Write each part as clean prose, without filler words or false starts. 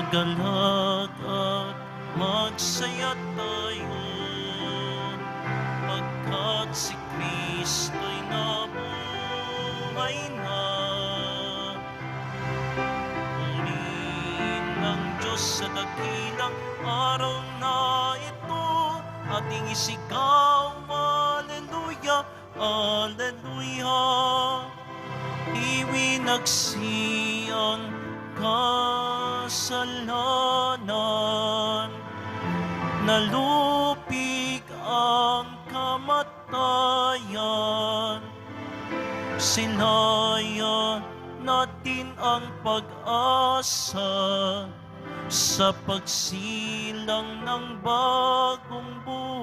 Magalak at magsaya tayo, pagkat si Kristo'y nabuhay na. Purihin ng Diyos sa dakilang araw na ito, ating isigaw, Alleluia, Alleluia. Iwinagsi ang kasalanan, nalupig ang kamatayan. Sinaya natin ang pag-asa sa pagsilang ng bagong buhay.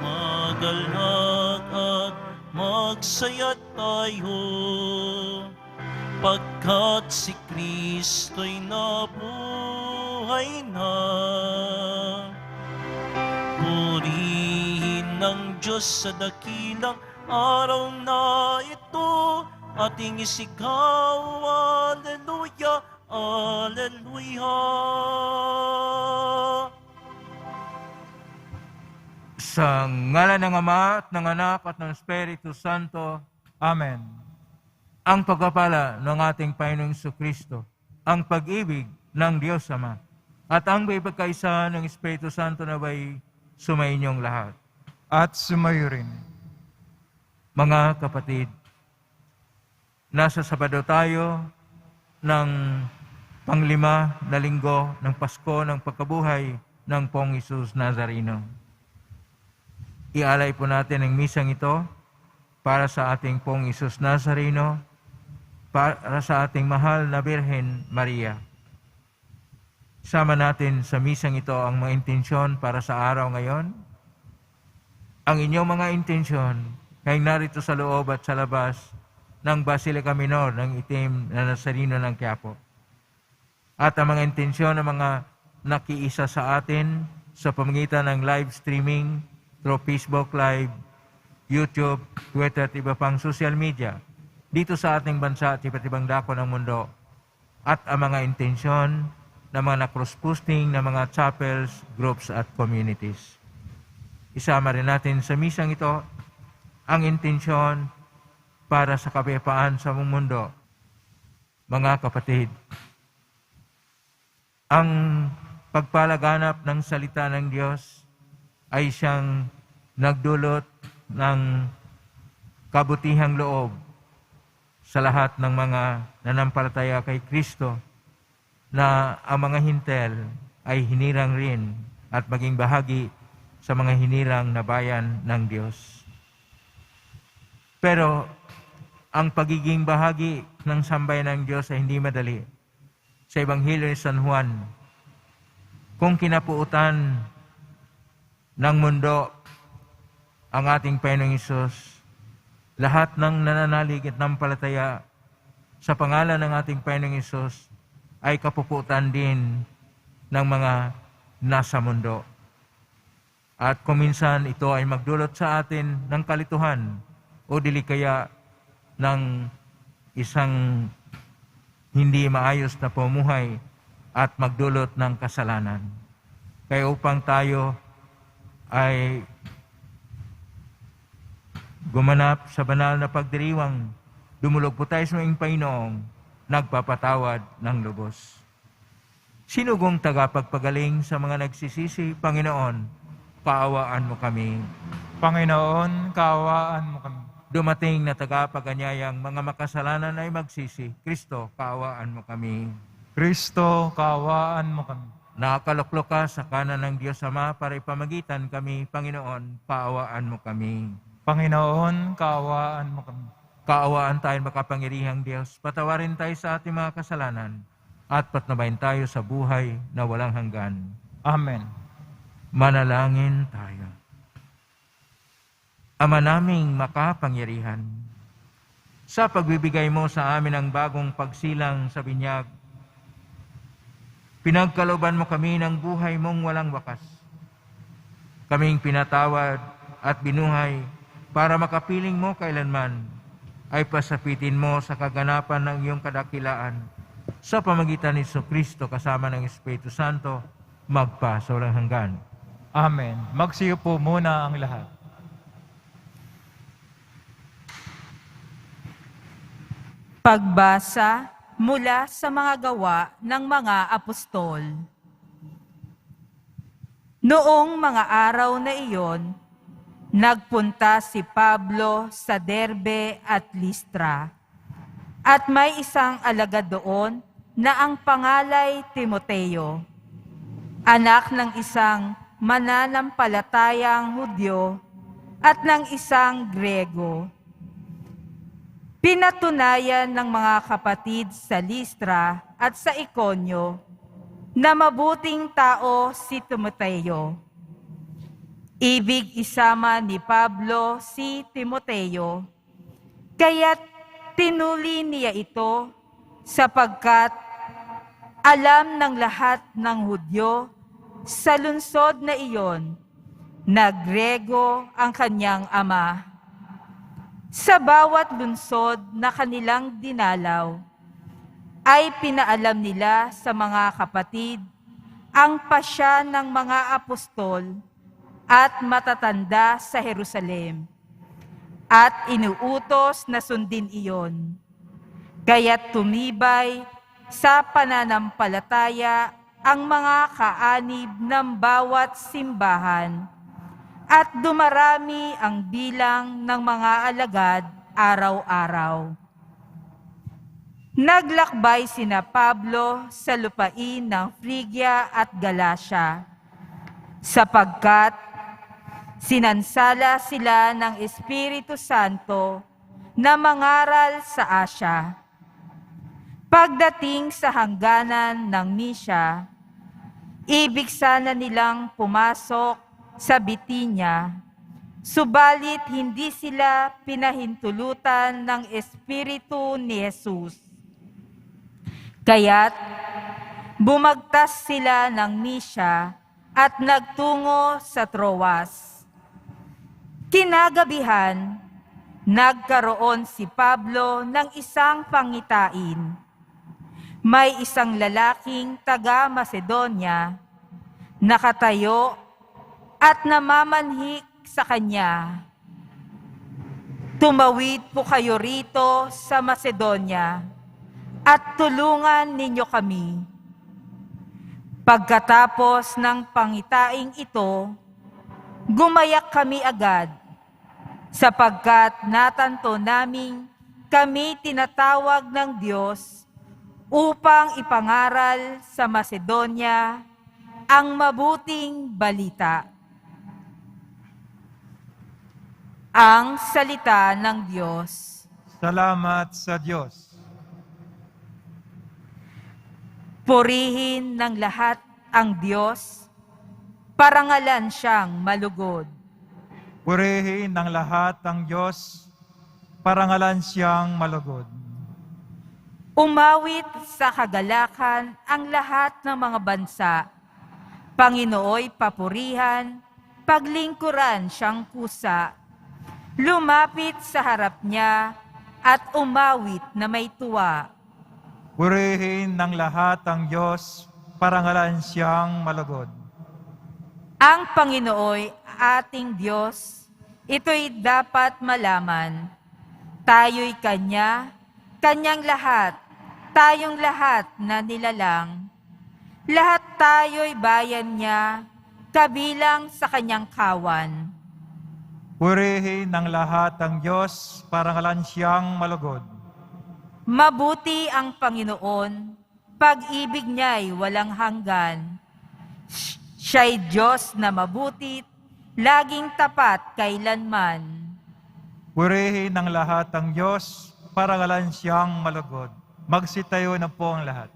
Magalak at magsaya tayo, pagkat si Kristo'y nabuhay na. Purihin ng Diyos sa dakilang araw na ito, ating isigaw, Alleluia, Alleluia. Sa ngalan ng Ama at ng Anak at ng Espiritu Santo. Amen. Ang pagpapala ng ating Panginoong Jesucristo, ang pag-ibig ng Diyos Ama, at ang pagkakaisa ng Espiritu Santo na ba'y sumainyong lahat. At sumayo rin. Mga kapatid, nasa Sabado tayo ng panglima na linggo ng Pasko ng pagkabuhay ng Pong Jesus Nazareno. Ialay po natin ang misang ito para sa ating Pong Jesus Nazareno, para sa ating mahal na Birhen Maria. Sama natin sa misang ito ang mga intensyon para sa araw ngayon. Ang inyong mga intensyon ay narito sa loob at sa labas ng Basilica Minor ng Itim na Nazareno ng Quiapo. At ang mga intensyon ng mga nakiisa sa atin sa pamamagitan ng live streaming through Facebook Live, YouTube, Twitter at iba pang social media dito sa ating bansa at iba't ibang dako ng mundo. At ang mga intensyon ng mga na-cross-posting ng mga chapels, groups at communities. Isama rin natin sa misang ito ang intensyon para sa kapayapaan sa buong mundo. Mga kapatid, ang pagpalaganap ng salita ng Diyos ay siyang nagdulot ng kabutihang loob sa lahat ng mga nanampalataya kay Kristo, na ang mga hintel ay hinirang rin at maging bahagi sa mga hinirang na bayan ng Diyos. Pero ang pagiging bahagi ng sambayan ng Diyos ay hindi madali. Sa Ebanghelyo ni San Juan, kung kinapuutan ng mundo ang ating Panginoong Hesus, lahat ng nananalig at nampalataya sa pangalan ng ating Panginoong Hesus ay kapuputan din ng mga nasa mundo. At kuminsan ito ay magdulot sa atin ng kalituhan o dili kaya ng isang hindi maayos na pamumuhay at magdulot ng kasalanan. Kaya upang tayo ay gumanap sa banal na pagdiriwang, dumulog po tayo sa iyong Panginoong nagpapatawad ng lubos. Sinugong tagapagpagaling sa mga nagsisisi, Panginoon, kaawaan mo kami. Panginoon, kaawaan mo kami. Dumating na tagapaganyayang mga makasalanan ay magsisi, Kristo, kaawaan mo kami. Kristo, kaawaan mo kami. Nakakaluklok ka sa kanan ng Diyos Ama para ipamagitan kami, Panginoon, kaawaan mo kami. Panginoon, kaawaan mo kami. Kaawaan tayo makapangyarihang Diyos, patawarin tayo sa ating mga kasalanan, at patnubayan tayo sa buhay na walang hanggan. Amen. Manalangin tayo. Ama naming makapangyarihan, sa pagbibigay mo sa amin ng bagong pagsilang sa binyag, pinagkalooban mo kami ng buhay mong walang wakas. Kaming pinatawad at binuhay para makapiling mo kailanman, ay pasapitin mo sa kaganapan ng iyong kadakilaan sa pamagitan ni Kristo kasama ng Espiritu Santo, magpa sa walang hanggan. Amen. Magsiyo po muna ang lahat. Pagbasa mula sa mga gawa ng mga apostol. Noong mga araw na iyon, nagpunta si Pablo sa Derbe at Listra. At may isang alagad doon na ang pangalay Timoteo, anak ng isang mananampalatayang Hudyo at ng isang Grego. Pinatunayan ng mga kapatid sa Listra at sa Iconio na mabuting tao si Timoteo. Ibig isama ni Pablo si Timoteo, kaya't tinuli niya ito sapagkat alam ng lahat ng Hudyo sa lungsod na iyon na Grego ang kanyang ama. Sa bawat lungsod na kanilang dinalaw, ay pinaalam nila sa mga kapatid ang pasya ng mga apostol at matatanda sa Jerusalem, at inuutos na sundin iyon. Kaya't tumibay sa pananampalataya ang mga kaanib ng bawat simbahan, at dumarami ang bilang ng mga alagad araw-araw. Naglakbay sina Pablo sa lupain ng Phrygia at Galacia, sapagkat sinansala sila ng Espiritu Santo na mangaral sa Asya. Pagdating sa hangganan ng Misya, ibig sana nilang pumasok sa Bitinya, subalit hindi sila pinahintulutan ng Espiritu ni Jesus. Kaya't bumagtas sila ng Misya at nagtungo sa Troas. Kinagabihan, nagkaroon si Pablo ng isang pangitain. May isang lalaking taga-Macedonia, nakatayo at namamanhik sa kanya. Tumawid po kayo rito sa Macedonia at tulungan ninyo kami. Pagkatapos ng pangitaing ito, gumayak kami agad, sapagkat natanto naming kami tinatawag ng Diyos upang ipangaral sa Macedonia ang mabuting balita. Ang salita ng Diyos. Salamat sa Diyos. Purihin ng lahat ang Diyos, parangalan siyang malugod. Purihin ng lahat ang Diyos, parangalan siyang malugod. Umawit sa kagalakan ang lahat ng mga bansa. Panginooy papurihan, paglingkuran siyang kusa. Lumapit sa harap niya at umawit na may tuwa. Purihin ng lahat ang Diyos, parangalan siyang malugod. Ang Panginooy ating Diyos, ito'y dapat malaman. Tayo'y Kanya, Kanyang lahat, tayong lahat na nilalang. Lahat tayo'y bayan niya, kabilang sa Kanyang kawan. Purihin ng lahat ang Diyos, parangalan siyang malugod. Mabuti ang Panginoon, pag-ibig niya'y walang hanggan. Siya'y Diyos na mabutit, laging tapat kailanman. Purihin ng lahat ang Diyos, parangalan siyang malugod. Magsitayo na po ang lahat.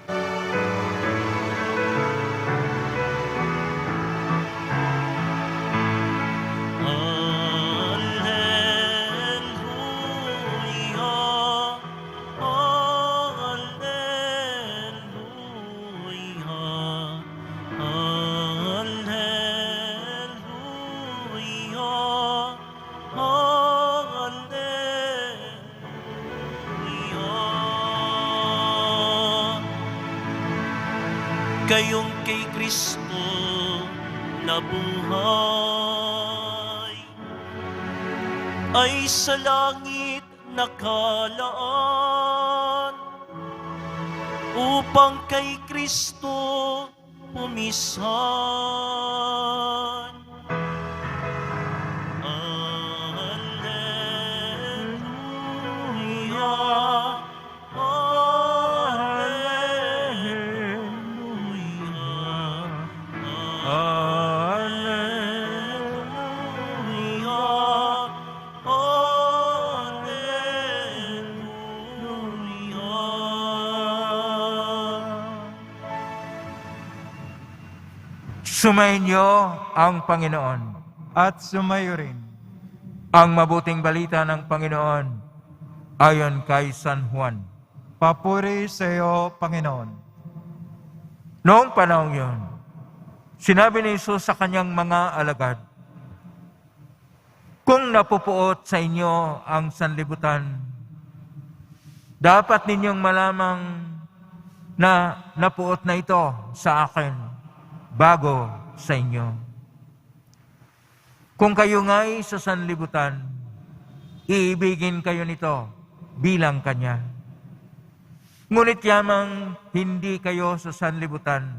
Hallelujah. Gayong kay Kristo nabuhay, ay sa langit nakalaan, upang kay Kristo pumisan. Alleluia, Sumainyo ang Panginoon. At sumayo rin. Ang mabuting balita ng Panginoon ayon kay San Juan. Papuri sa iyo, Panginoon. Noong panahon yun, sinabi ni Jesus sa kanyang mga alagad, kung napupuot sa inyo ang sanlibutan, dapat ninyong malamang na napuot na ito sa akin bago sa inyo. Kung kayo nga'y sa sanlibutan, iibigin kayo nito bilang Kanya. Ngunit yamang hindi kayo sa sanlibutan,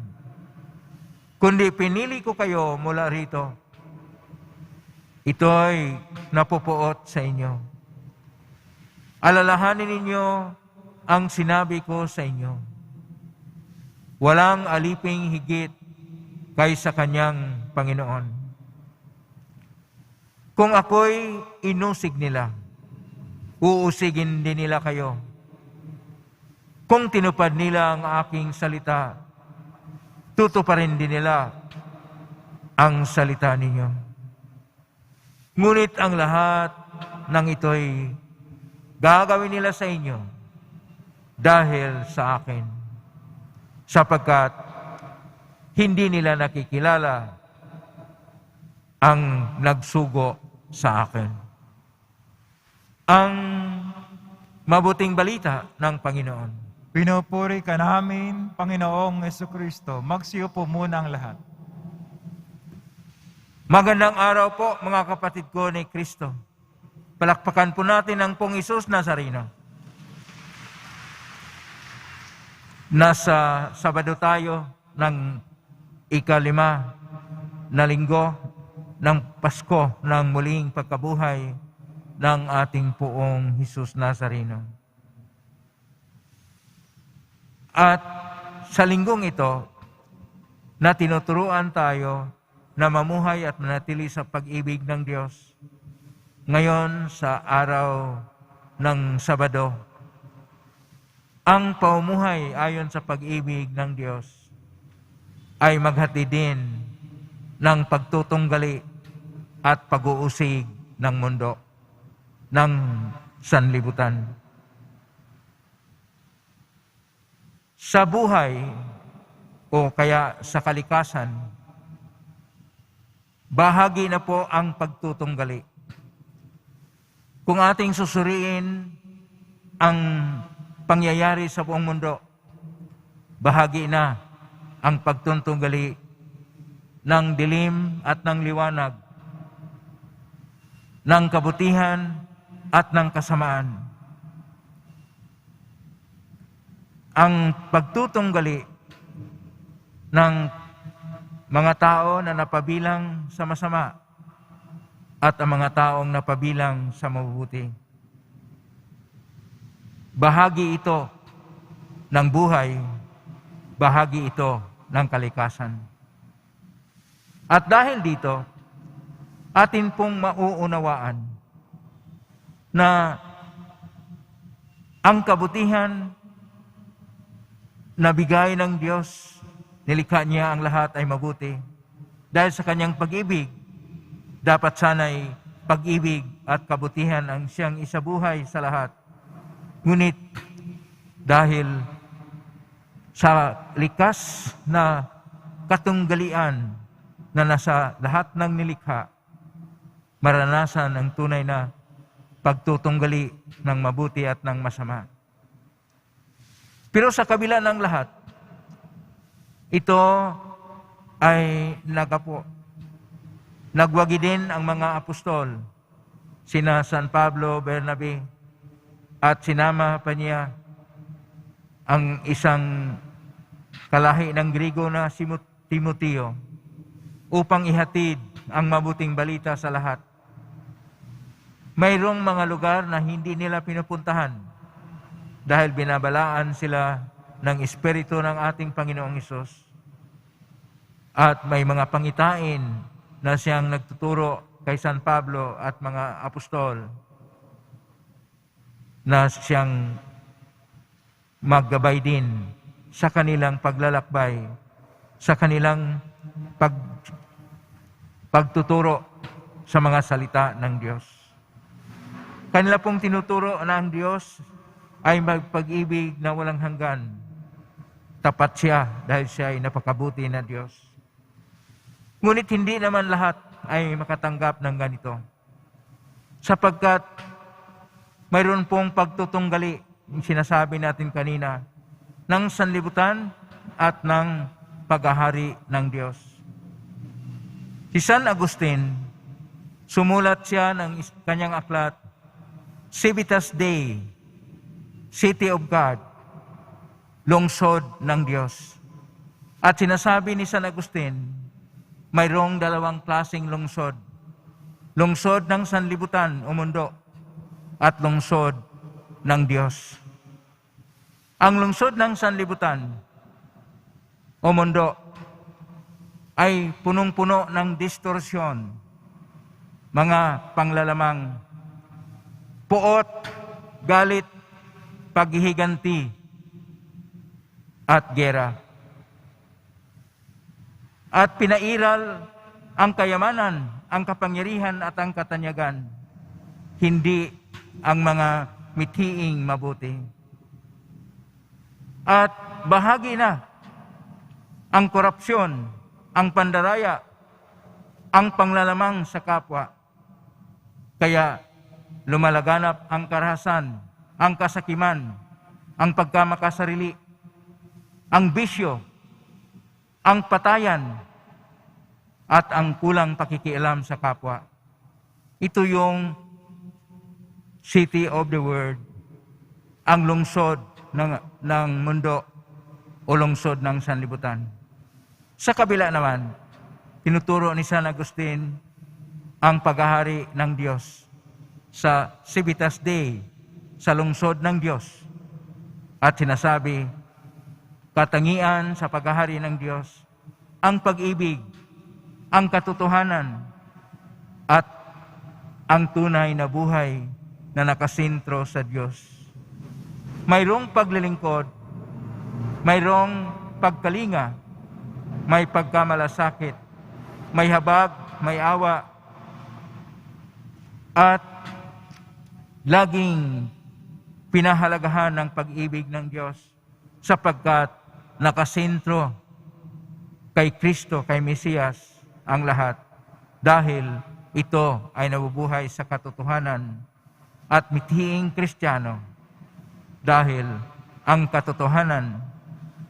kundi pinili ko kayo mula rito. Ito'y napupuot sa inyo. Alalahanin ninyo ang sinabi ko sa inyo. Walang aliping higit kaysa Kanyang Panginoon. Kung ako'y inusig nila, uusigin din nila kayo. Kung tinupad nila ang aking salita, tutuparin din nila ang salita ninyo. Ngunit ang lahat ng ito'y gagawin nila sa inyo dahil sa akin, sapagkat hindi nila nakikilala ang nagsugo sa akin. Ang mabuting balita ng Panginoon. Pinupuri ka namin, Panginoong Jesucristo. Magsiupo muna ang lahat. Magandang araw po, mga kapatid ko ni Kristo. Palakpakan po natin ang Pong Isus Nazareno. Nasa Sabado tayo ng ika-5 na linggo ng Pasko ng muling pagkabuhay ng ating Poong Hesus Nazareno. At sa linggong ito, na tinuturuan tayo na mamuhay at manatili sa pag-ibig ng Diyos. Ngayon sa araw ng Sabado, ang pamumuhay ayon sa pag-ibig ng Diyos ay maghatid din ng pagtutunggali at pag-uusig ng mundo, ng sanlibutan. Sa buhay o kaya sa kalikasan, bahagi na po ang pagtutunggali. Kung ating susuriin ang pangyayari sa buong mundo, bahagi na ang pagtutunggali ng dilim at ng liwanag, ng kabutihan at ng kasamaan. Ang pagtutunggali ng mga tao na napabilang sa masama at ang mga taong napabilang sa mabubuti. Bahagi ito ng buhay, bahagi ito ng kalikasan. At dahil dito, atin pong mauunawaan na ang kabutihan na bigay ng Diyos, nilikha niya ang lahat ay mabuti. Dahil sa kanyang pag-ibig, dapat sana'y pag-ibig at kabutihan ang siyang isabuhay sa lahat. Ngunit dahil sa likas na katunggalian na nasa lahat ng nilikha, maranasan ang tunay na pagtutunggali ng mabuti at ng masama. Pero sa kabila ng lahat, Ito ay nagwagi din ang mga apostol, sina San Pablo, Bernabe, at sinama pa niya ang isang kalahi ng Grigo na si Timoteo upang ihatid ang mabuting balita sa lahat. Mayroong mga lugar na hindi nila pinupuntahan dahil binabalaan sila ng Espiritu ng ating Panginoong Hesus. At may mga pangitain na siyang nagtuturo kay San Pablo at mga apostol na siyang maggabay din sa kanilang paglalakbay, sa kanilang pagtuturo sa mga salita ng Diyos. Kanila pong tinuturo na ang Diyos ay magpag-ibig na walang hanggan. Tapat siya dahil siya ay napakabuti na Diyos. Ngunit hindi naman lahat ay makatanggap ng ganito. Sapagkat mayroon pong pagtutunggali, yung sinasabi natin kanina, ng sanlibutan at ng paghahari ng Diyos. Si San Agustin, sumulat siya ng kanyang aklat, Civitas Dei, City of God, lungsod ng Diyos. At sinasabi ni San Agustin, mayroong dalawang klaseng lungsod. Lungsod ng sanlibutan o mundo at lungsod ng Diyos. Ang lungsod ng sanlibutan o mundo ay punong-puno ng distorsyon, mga panglalamang, puot, galit, paghihiganti, at gera. At pinairal ang kayamanan, ang kapangyarihan at ang katanyagan, hindi ang mga mithiing mabuti. At bahagi na ang korupsyon, ang pandaraya, ang panglalamang sa kapwa. Kaya lumalaganap ang karahasan, ang kasakiman, ang pagkamakasarili, ang bisyo, ang patayan, at ang kulang pakikialam sa kapwa. Ito yung city of the world, ang lungsod ng mundo o lungsod ng sanlibutan. Sa kabila naman, tinuturo ni San Agustin ang paghahari ng Diyos sa Civitas Dei, sa lungsod ng Diyos. At sinasabi, katangian sa paghahari ng Diyos, ang pag-ibig, ang katotohanan, at ang tunay na buhay na nakasentro sa Diyos. Mayroong paglilingkod, mayroong pagkalinga, may pagkamalasakit, may habag, may awa, at laging pinahalagahan ng pag-ibig ng Diyos sapagkat nakasentro kay Kristo, kay Mesiyas ang lahat dahil ito ay nabubuhay sa katotohanan at mithiing Kristiyano dahil ang katotohanan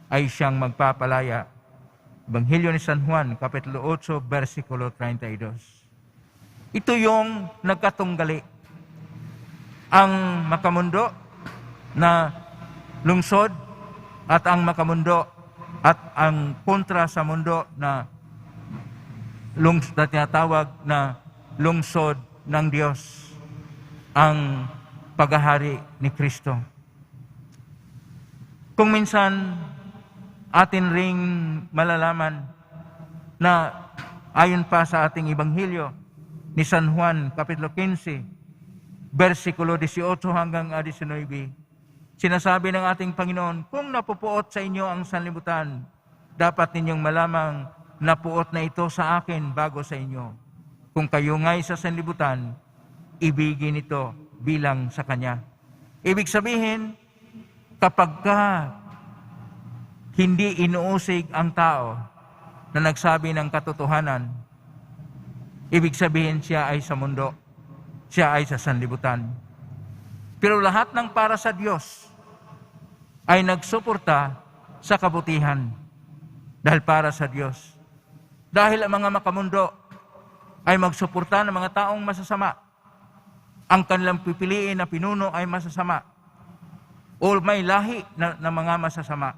ay siyang magpapalaya. Ebanghelyo ni San Juan, Kapitulo 8, versikulo 32. Ito yung nagkatunggali. Ang makamundo na lungsod at ang makamundo at ang kontra sa mundo na tinatawag na lungsod ng Diyos, ang paghahari ni Kristo. Kung minsan atin ring malalaman na ayon pa sa ating Ebanghelyo ni San Juan, Kapitulo 15, versikulo 18 hanggang 19, sinasabi ng ating Panginoon, kung napupuot sa inyo ang sanlibutan, dapat ninyong malamang napuot na ito sa akin bago sa inyo. Kung kayo nga'y sa sanlibutan, ibigin ito bilang sa Kanya. Ibig sabihin, kapag hindi inuusig ang tao na nagsabi ng katotohanan, ibig sabihin siya ay sa mundo, siya ay sa sanlibutan. Pero lahat ng para sa Diyos ay nagsuporta sa kabutihan. dahil para sa Diyos. Dahil ang mga makamundo ay magsuporta ng mga taong masasama, ang kanilang pipiliin na pinuno ay masasama o may lahi na mga masasama,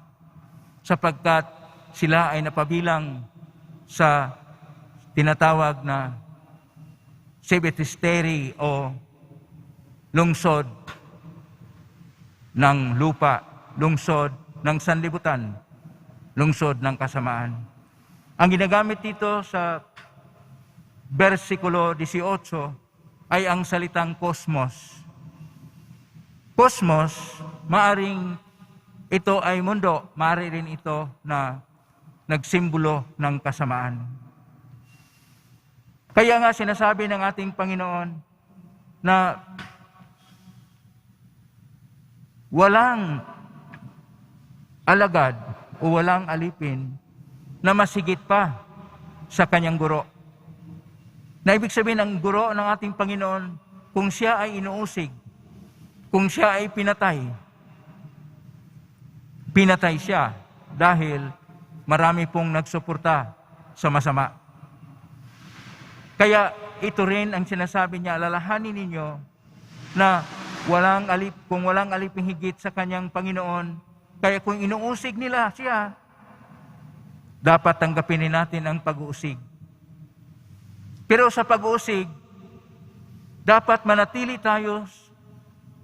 sapagkat sila ay napabilang sa tinatawag na sebesteri o lungsod ng lupa, lungsod ng sanlibutan, lungsod ng kasamaan. Ang ginagamit dito sa versikulo 18 ay ang salitang kosmos. Kosmos, maaring ito ay mundo, maaari rin ito na nagsimbolo ng kasamaan. Kaya nga sinasabi ng ating Panginoon na walang alagad o walang alipin na masigit pa sa kanyang guro. Na ibig sabihin ng guro ng ating Panginoon, kung siya ay inuusig, kung siya ay pinatay, pinatay siya dahil marami pong nagsuporta sa masama. Kaya ito rin ang sinasabi niya, alalahanin ninyo na kung walang aliping higit sa kanyang Panginoon, kaya kung inuusig nila siya, dapat tanggapin natin ang pag-uusig. Pero sa pag-uusig, dapat manatili tayo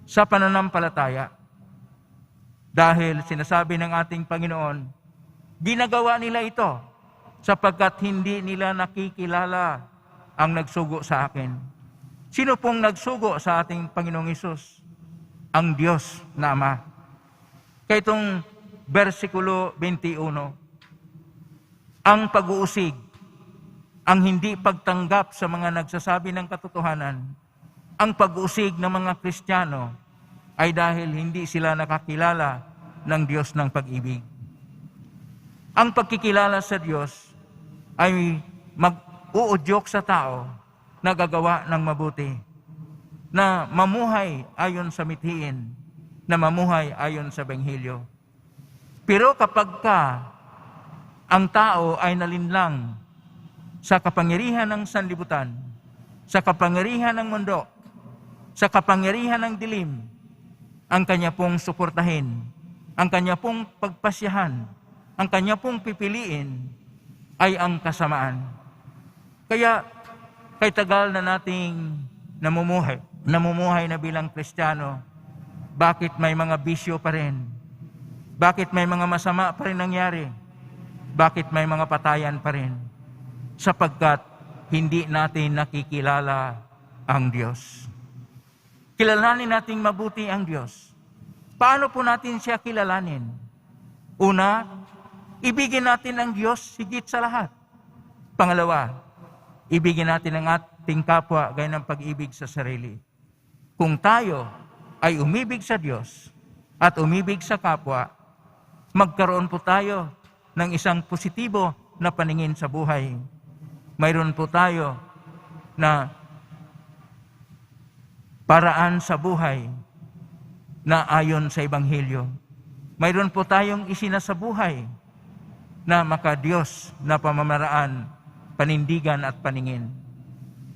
sa pananampalataya. Dahil sinasabi ng ating Panginoon, ginagawa nila ito sapagkat hindi nila nakikilala ang nagsugo sa akin. Sino pong nagsugo sa ating Panginoong Hesus? Ang Diyos na Ama. Kaya itong versikulo 21, ang pag-uusig, ang hindi pagtanggap sa mga nagsasabi ng katotohanan, ang pag-uusig ng mga Kristiyano ay dahil hindi sila nakakilala ng Diyos ng pag-ibig. Ang pagkikilala sa Diyos ay mag-uudyok sa tao na gagawa ng mabuti, na mamuhay ayon sa mithiin, na mamuhay ayon sa Ebanghelyo. Pero kapag ang tao ay nalinlang sa kapangyarihan ng sanlibutan, sa kapangyarihan ng mundo, sa kapangyarihan ng dilim, ang kanya pong suportahin, ang kanya pong pagpasyahan, ang kanya pong pipiliin ay ang kasamaan. Kaya kay tagal na nating namumuhay na bilang Kristiyano, bakit may mga bisyo pa rin? Bakit may mga masama pa rin nangyari? Bakit may mga patayan pa rin? Sapagkat hindi natin nakikilala ang Diyos. Kilalanin nating mabuti ang Diyos. Paano po natin siya kilalanin? Una, ibigin natin ang Diyos higit sa lahat. Pangalawa, ibigin natin ang ating kapwa gaya ng pag-ibig sa sarili. Kung tayo ay umibig sa Diyos at umibig sa kapwa, magkaroon po tayo ng isang positibo na paningin sa buhay. Mayroon po tayo na paraan sa buhay na ayon sa Ebanghelyo. Mayroon po tayong isinasabuhay na maka-Diyos na pamamaraan, panindigan at paningin.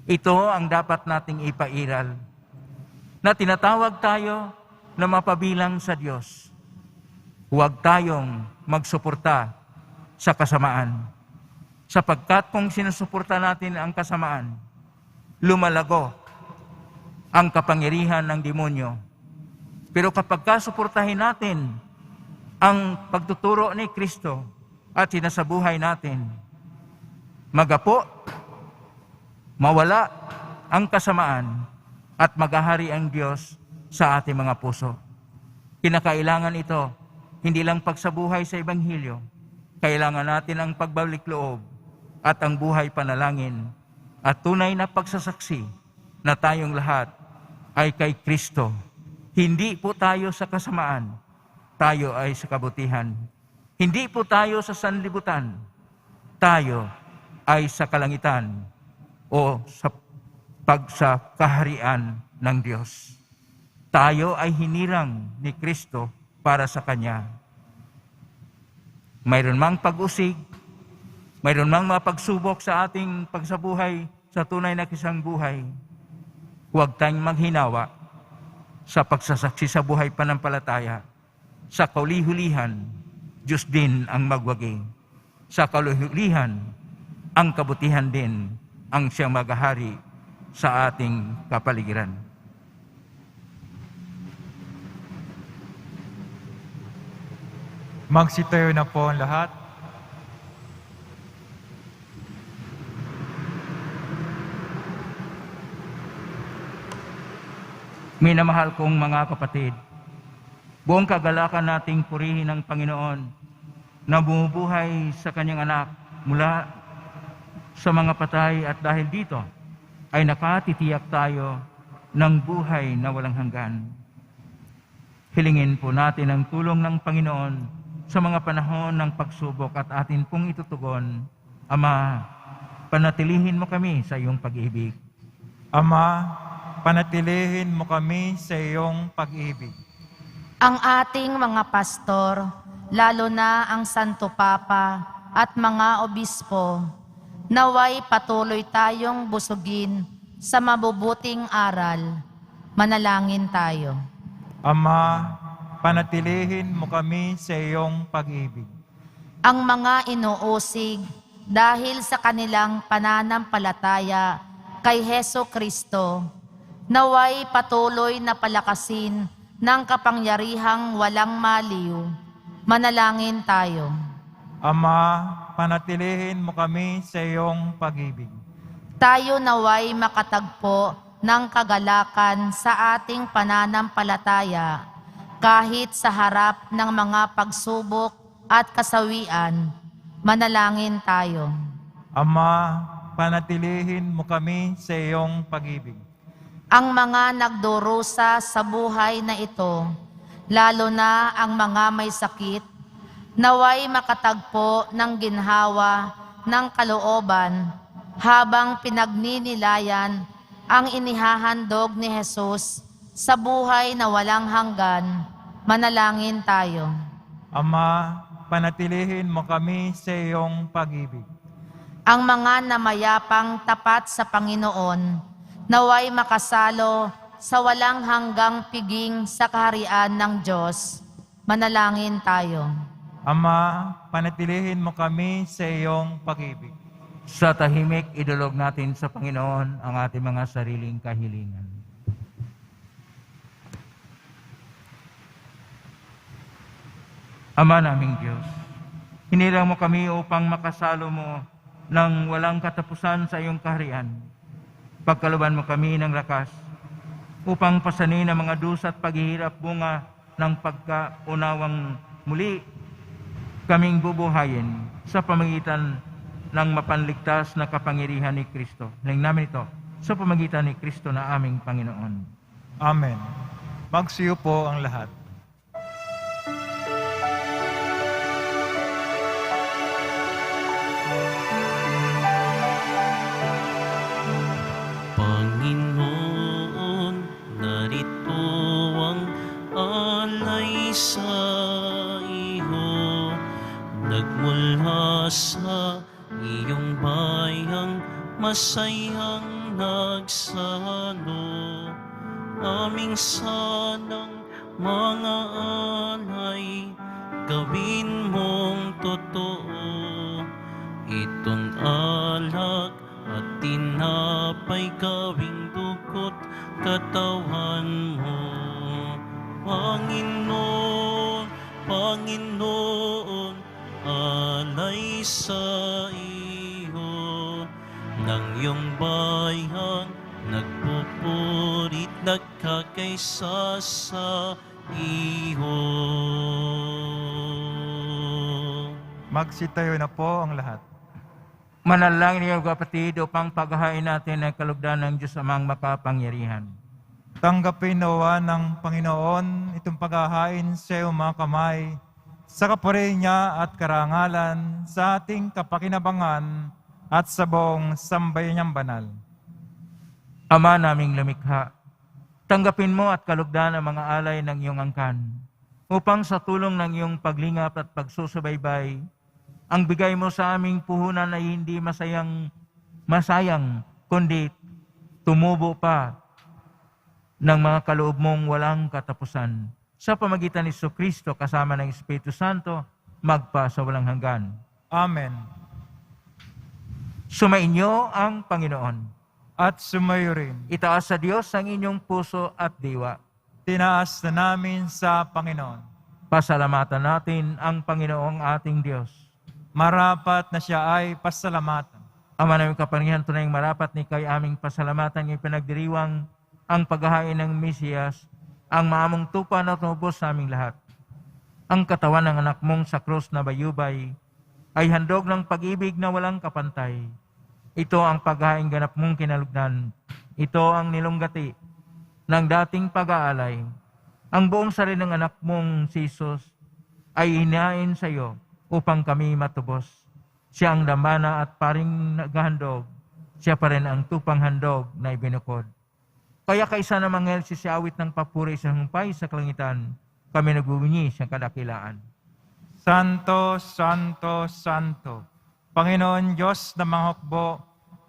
Ito ang dapat nating ipairal, na tinatawag tayo na mapabilang sa Diyos. Huwag tayong magsuporta sa kasamaan. Sapagkat kung sinusuporta natin ang kasamaan, lumalago ang kapangyarihan ng demonyo. Pero kapag kasuportahin natin ang pagtuturo ni Kristo at sinasabuhay natin, magapo, mawala ang kasamaan at maghahari ang Diyos sa ating mga puso. Kinakailangan ito, hindi lang pagsabuhay sa Ebanghelyo, kailangan natin ang pagbalik loob at ang buhay panalangin at tunay na pagsasaksi na tayong lahat ay kay Kristo. Hindi po tayo sa kasamaan, tayo ay sa kabutihan. Hindi po tayo sa sanlibutan, tayo ay sa kalangitan o sa kaharian ng Diyos. Tayo ay hinirang ni Kristo para sa Kanya. Mayroon mang pag-usig, mayroon mang mapagsubok sa ating pagsabuhay sa tunay na kisang buhay, huwag tayong maghinawa sa pagsasaksi sa buhay panampalataya. Sa kauli-hulihan, Diyos din ang magwagi. Sa kauli-hulihan, ang kabutihan din ang siyang maghahari sa ating kapaligiran. Magsitayo na po ang lahat. Minamahal kong mga kapatid, buong kagalakan nating purihin ang Panginoon na bumubuhay sa kanyang anak mula sa mga patay, at dahil dito ay nakatitiyak tayo ng buhay na walang hanggan. Hilingin po natin ang tulong ng Panginoon sa mga panahon ng pagsubok at atin pong itutugon. Ama, panatilihin mo kami sa iyong pag-ibig. Ama, panatilihin mo kami sa iyong pag-ibig. Ang ating mga pastor, lalo na ang Santo Papa at mga obispo, naway patuloy tayong busugin sa mabubuting aral. Manalangin tayo. Ama, panatilihin mo kami sa iyong pag-ibig. Ang mga inuusig dahil sa kanilang pananampalataya kay Heso Kristo, naway patuloy na palakasin ng kapangyarihang walang maliw. Manalangin tayo. Ama, panatilihin mo kami sa iyong pag-ibig. Tayo naway makatagpo ng kagalakan sa ating pananampalataya kahit sa harap ng mga pagsubok at kasawian. Manalangin tayo. Ama, panatilihin mo kami sa iyong pag-ibig. Ang mga nagdurusa sa buhay na ito, lalo na ang mga may sakit, naway makatagpo ng ginhawa ng kalooban habang pinagninilayan ang inihahandog ni Jesus sa buhay na walang hanggan. Manalangin tayo. Ama, panatilihin mo kami sa iyong pag-ibig. Ang mga namayapang tapat sa Panginoon, naway makasalo sa walang hanggang piging sa kaharian ng Diyos. Manalangin tayo. Ama, panatilihin mo kami sa iyong pag-ibig. Sa tahimik, idulog natin sa Panginoon ang ating mga sariling kahilingan. Ama naming Diyos, hinirang mo kami upang makasalo mo ng walang katapusan sa iyong kaharian. Pagkalooban mo kami ng lakas upang pasanin ang mga dusa at paghihirap bunga ng pagkaunawang muli kaming bubuhayin sa pamagitan ng mapanligtas na kapangyarihan ni Kristo. Nang namin ito sa pamagitan ni Kristo na aming Panginoon. Amen. Magsiyo po ang lahat. Panginoon, narito ang alay sa iyo, nagmula sa iyong bayang masayang nagsalo. Aming sanang mga alay, gawin mong totoo. Itong alak at tinapay gawing dugo't katawan mo. Panginoon, Panginoon, alay sa iyo, ng iyong bayan nagpupurit, nagkakaisa sa iyo. Magsitayo na po ang lahat. Manalangin niyo kapatid upang paghahain natin ang kalugdan ng Diyos amang makapangyarihan. Tanggapin nawa ng Panginoon itong paghahain sa iyong mga kamay, sa kapurihan niya at karangalan, sa ating kapakinabangan at sa buong sambayan niyang banal. Ama naming lumikha, tanggapin mo at kalugdan ang mga alay ng iyong angkan, upang sa tulong ng iyong paglingap at pagsusubaybay, ang bigay mo sa aming puhunan ay hindi masayang, kundi tumubo pa ng mga kaloob mong walang katapusan. Sa pamagitan ni Jesucristo kasama ng Espiritu Santo, magpa sa walang hanggan. Amen. Sumainyo ang Panginoon. At sumayo rin. Itaas sa Diyos ang inyong puso at diwa. Tinaas na namin sa Panginoon. Pasalamatan natin ang Panginoong ating Diyos. Marapat na siya ay pasalamatan. Ama naming kapangyarihan, tunay marapat ni kay aming pasalamatan ng pinagdiriwang ang paghahain ng Mesiyas, ang maamong tupa na tumubos sa aming lahat. Ang katawan ng anak mong sa krus na bayubay ay handog ng pag-ibig na walang kapantay. Ito ang paghahain ganap mong kinalugnan. Ito ang nilunggati ng dating pag-aalay. Ang buong sarili ng anak mong si Jesus ay hinain sa iyo upang kami matubos. Siya ang dambana at paring naghahandog. Siya pa rin ang tupang handog na ibinukod. Kaya kaisa na manghel si awit ng papuri sa humpay sa kalangitan, kami nagbubunyi siyang kadakilaan. Santo, Santo, Santo, Panginoon Diyos na mga hukbo,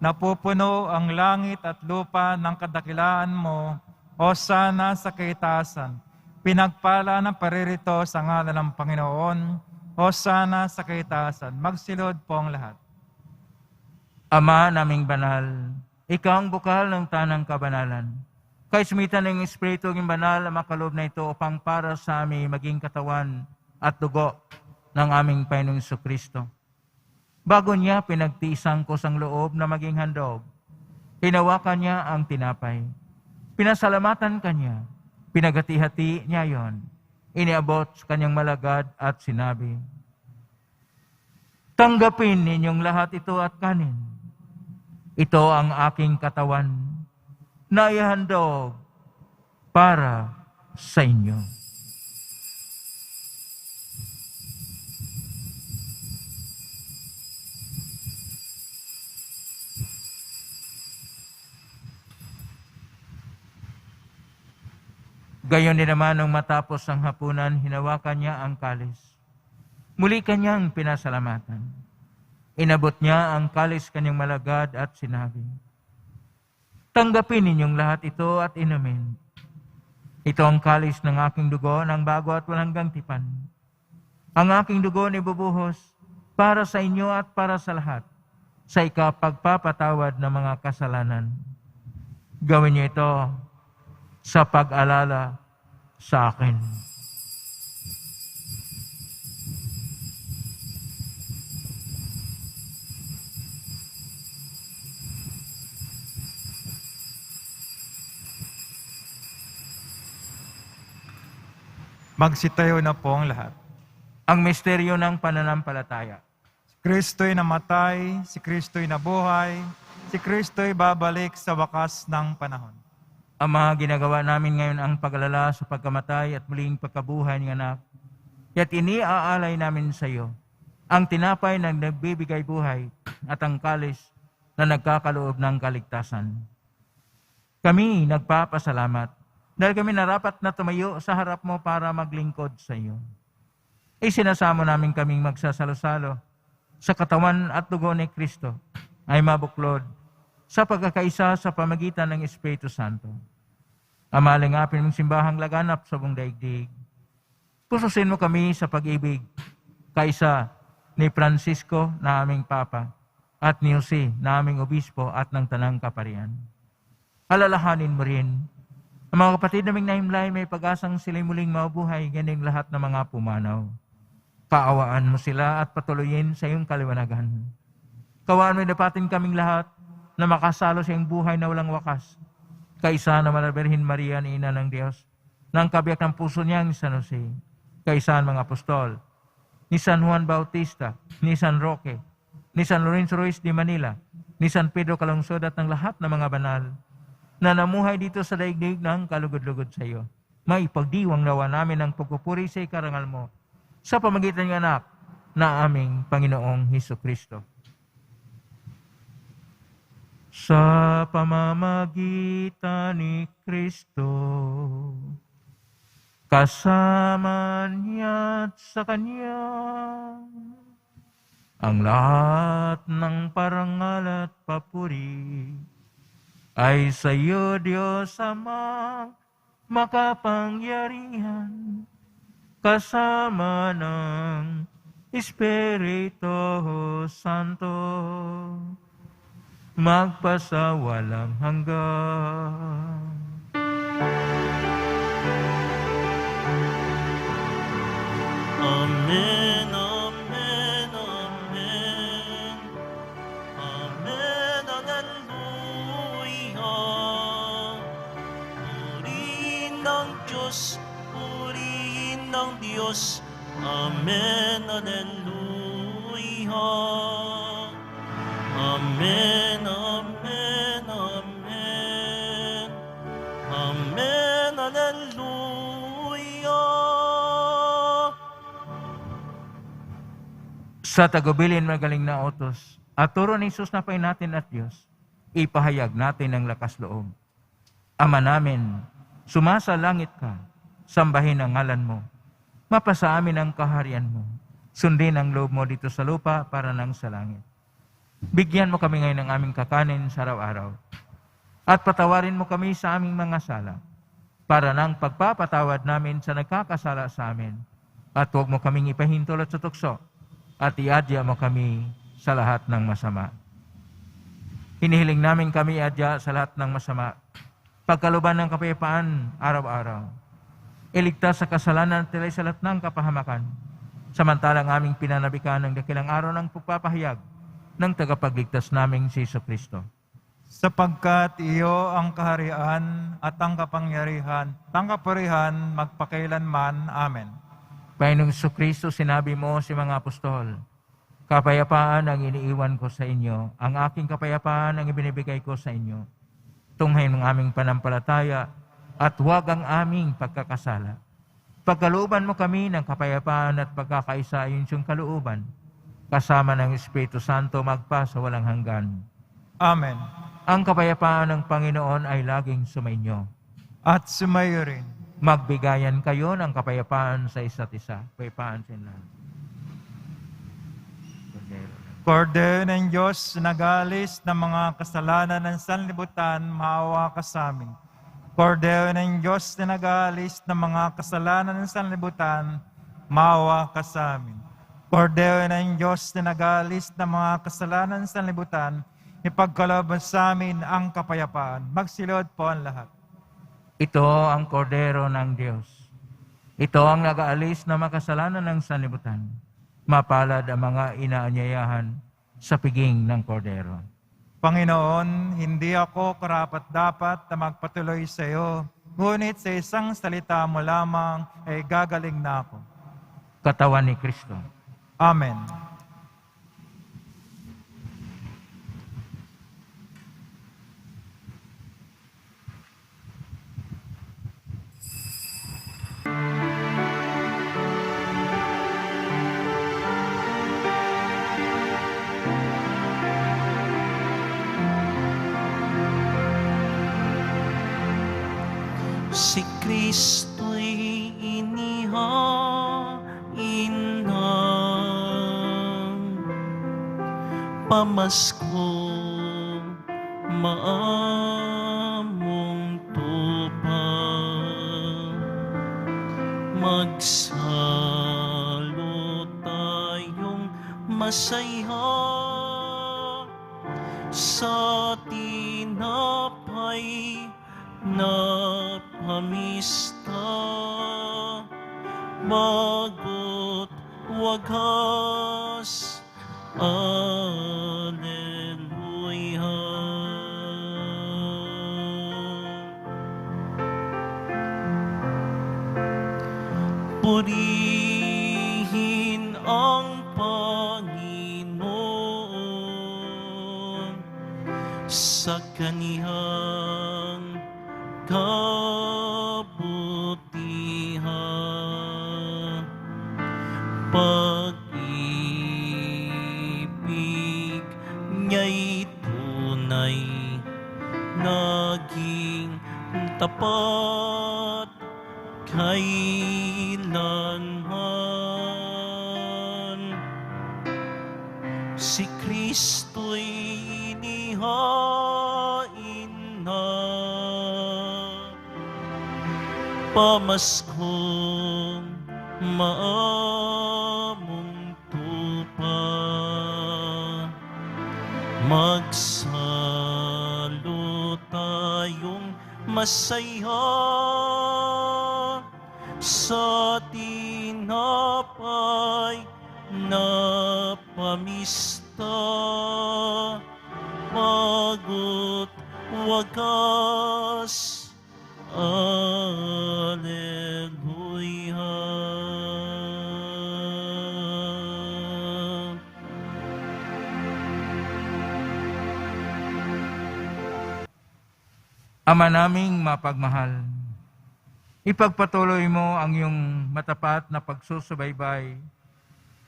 napupuno ang langit at lupa ng kadakilaan mo, o sana sa kaitaasan. Pinagpala ng paririto sa ngalan ng Panginoon, o sana sa kaitaasan. Magsilod po ang lahat. Ama naming banal, ikaw ang bukal ng tanang kabanalan. Kay sumitan ng Espiritu ng banal ang makaloob na ito upang para sa amin maging katawan at dugo ng aming Panginoong Jesucristo. Bago niya pinagtiisang ko sang loob na maging handog, hinawakan niya ang tinapay. Pinasalamatan kanya, pinagati-hati niya yon. Iniabot sa kanyang malagad at sinabi, tanggapin ninyong lahat ito at kanin. Ito ang aking katawan na ihandog para sa inyo. Gayon din naman nung matapos ang hapunan, hinawakan niya ang kalis. Muli kanyang pinasalamatan. Inabot niya ang kalis kanyang malagad at sinabi, tanggapin ninyong lahat ito at inumin. Ito ang kalis ng aking dugo ng bago at walang hanggang tipan. Ang aking dugo ni bubuhos para sa inyo at para sa lahat, sa ikapagpapatawad ng mga kasalanan. Gawin niyo ito sa pag-alala sa akin. Magsitayo na po ang lahat. Ang misteryo ng pananampalataya. Si Kristo'y namatay, si Kristo'y nabuhay, si Kristo'y babalik sa wakas ng panahon. Ama, ginagawa namin ngayon ang pag-alala sa pagkamatay at muling pagkabuhay ng anak. Kaya't iniaalay namin sa iyo ang tinapay na nagbibigay buhay at ang kalis na nagkakaloob ng kaligtasan. Kami nagpapasalamat dahil kami narapat na tumayo sa harap mo para maglingkod sa iyo. Isinasamo namin kaming magsasalo-salo sa katawan at dugo ni Kristo ay mabuklod sa pagkakaisa sa pamagitan ng Espiritu Santo. Amalingapin mong simbahang laganap sa buong daigdig. Pususin mo kami sa pag-ibig, kaisa ni Francisco na aming Papa at ni Jose na aming Obispo at ng Tanang Kaparian. Alalahanin mo rin ang mga kapatid naming nahimlay may pag-asang sila'y muling mabuhay ganing lahat ng mga pumanaw. Kaawaan mo sila at patuloyin sa iyong kaliwanagan. Kawaan mo'y dapatin kaming lahat na makasalo sa iyong buhay na walang wakas. Kaisa na Malaberhin Maria ni Ina ng Diyos, ng kabiyak ng puso niyang San Jose, kaisa ang mga apostol, ni San Juan Bautista, ni San Roque, ni San Lorenzo Ruiz de Manila, ni San Pedro Calungsod at ng lahat ng mga banal na namuhay dito sa daigdig ng kalugod-lugod sa iyo. Maipagdiwang nawa namin ang pagpupuri sa ikarangal mo sa pamagitan ng anak na aming Panginoong Hesukristo. Sa pamamagitan ni Kristo, kasama niya at sa Kanya, Ang lahat ng parangal at papuri ay sa iyo, Diyos Ama, makapangyarihan, kasama ng Espiritu Santo, magpasawalang hanggan. Amen, amen, amen. Amen, hallelujah. Purihin ng Diyos, purihin ng Diyos. Amen, hallelujah. Amen, amen, amen. Amen, hallelujah. Sa tagubilin magaling na utos, at turo ni Jesus na pay natin at Diyos, ipahayag natin ang lakas loob. Ama namin, sumasa langit ka, sambahin ang ngalan mo. Mapasa amin ang kaharian mo. Sundin ang loob mo dito sa lupa para nang sa langit. Bigyan mo kami ngayon ng aming kakanin sa araw-araw. At patawarin mo kami sa aming mga sala, para nang pagpapatawad namin sa nagkakasala sa amin. At huwag mo kaming ipahintol at sutukso, at iadya mo kami sa lahat ng masama. Hinihiling namin kami iadya sa lahat ng masama, pagkaluban ng kapayapaan araw-araw. Iligtas sa kasalanan at tilay sa lahat ng kapahamakan, samantalang aming pinanabikan ng dakilang araw ng pagpapahayag ng tagapagligtas naming si Jesucristo. Sapagkat iyo ang kaharian at ang kapangyarihan, ang kapurihan magpakailanman. Amen. Panginoong Jesucristo, sinabi mo si mga apostol, kapayapaan ang iniiwan ko sa inyo, ang aking kapayapaan ang ibinibigay ko sa inyo. Tunghayin ang aming panampalataya at huwag ang aming pagkakasala. Pagkalooban mo kami ng kapayapaan at pagkakaisa ayon siyang kalooban, kasama ng Espiritu Santo magpa sa walang hanggan. Amen. Ang kapayapaan ng Panginoon ay laging sumainyo. At sumayo rin. Magbigayan kayo ng kapayapaan sa isa't isa. Kapayapaan sa inyo. Kordero ng Diyos, nagalis ng mga kasalanan ng sanlibutan, maawa ka sa amin. Kordero ng Diyos, na nagalis ng mga kasalanan ng sanlibutan, maawa ka sa amin. Kordero ng Diyos, na nagalis ng mga kasalanan ng sanlibutan, ipagkaloob sa amin ang kapayapaan. Magsilod po ang lahat. Ito ang kordero ng Diyos. Ito ang nag-aalis na makasalanan ng sanlibutan. Mapalad ang mga inaanyayahan sa piging ng kordero. Panginoon, hindi ako karapat-dapat na magpatuloy sa iyo, ngunit sa isang salita mo lamang ay gagaling na ako. Katawan ni Kristo. Amen. Si Kristo'y inihain ng pamasko, maamong tupad. Magsalo tayong masaya sa tinapay na pamista, bago't wagas. Alleluia. Purihin ang Panginoon sa kaniyang kabutihan. Pag-ibig niya'y tunay, naging tapat kailanman. si Kristo'y inihain na. Pamaskong maamong tupa, magsalo tayong masaya sa tinapay na pamista, pagod wagas. Alleluia. Ama naming mapagmahal, ipagpatuloy mo ang iyong matapat na pagsusubaybay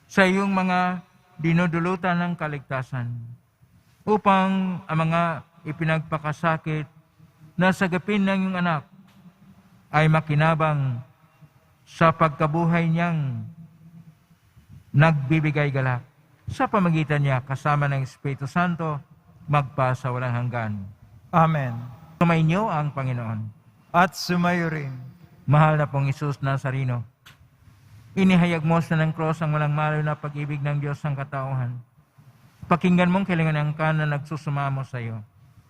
sa iyong mga dinudulutan ng kaligtasan upang ang mga ipinagpakasakit na sagapin ng iyong anak ay makinabang sa pagkabuhay niyang nagbibigay galak. Sa pamagitan niya kasama ng Espiritu Santo, magpa sa walang hanggan. Amen. Sumainyo ang Panginoon. At sumayo rin. Mahal na pong Isus Nazareno, inihayag mo sa ng cross ang walang malayo na pag-ibig ng Diyos ang katauhan. Pakinggan mong kailangan ka na nagsusumamo sa iyo.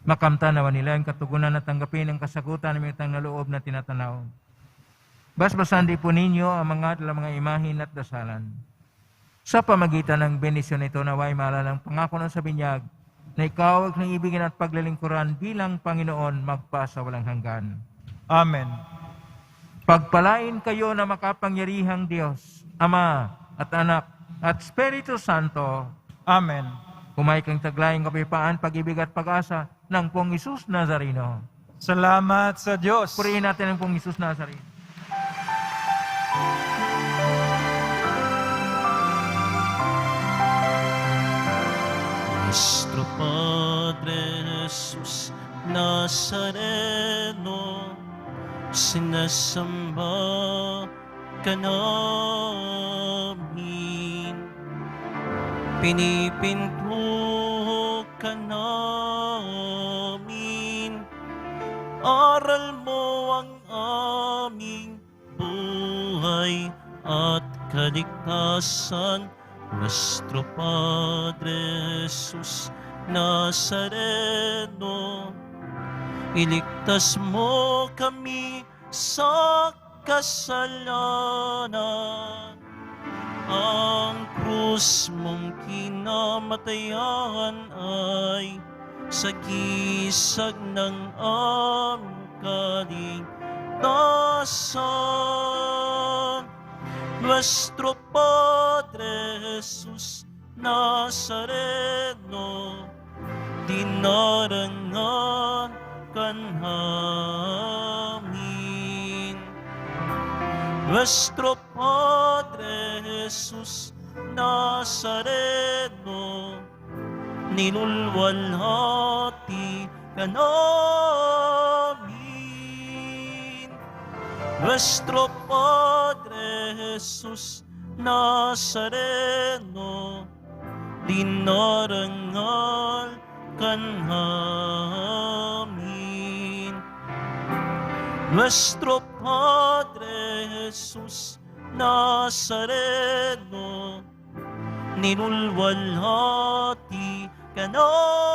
Makamtan nawa nila ang katugunan na tanggapin ang kasagutan ng mitang na loob na tinatanaw. Basbasan di po ninyo ang mga imahin at dasalan. Sa pamagitan ng benisyon ito, naway maalalang pangako ng sa binyag na ikaw ang ibigin at paglilingkuran bilang Panginoon magpa sa walang hanggan. Amen. Pagpalain kayo na makapangyarihang Diyos, Ama at Anak at Espiritu Santo. Amen. Kumay kang taglayang kapayapaan, pag-ibig at pag-asa ng pong Isus Nazareno. Salamat sa Diyos. Purihin natin ang pong Isus Nazareno. Nuestro Padre Jesus Nazareno, sinasamba ka namin, pinipinto ka namin, aral mo ang aming buhay at kaligtasan. Nuestro Padre Jesus Nazareno, iligtas mo kami sa kasalanan. Ang krus mong kinamatayan ay sagisag ng aming kaligtasan. Nuestro Padre Jesus Nazareno, dinarangan ka namin. Nuestro Padre Jesus Nazareno, ninulwalhati ka namin. Nuestro Padre Jesus Nazareno, dinarangal ka namin. Nuestro Padre Jesus Nazareno, ninulwalhati ka namin.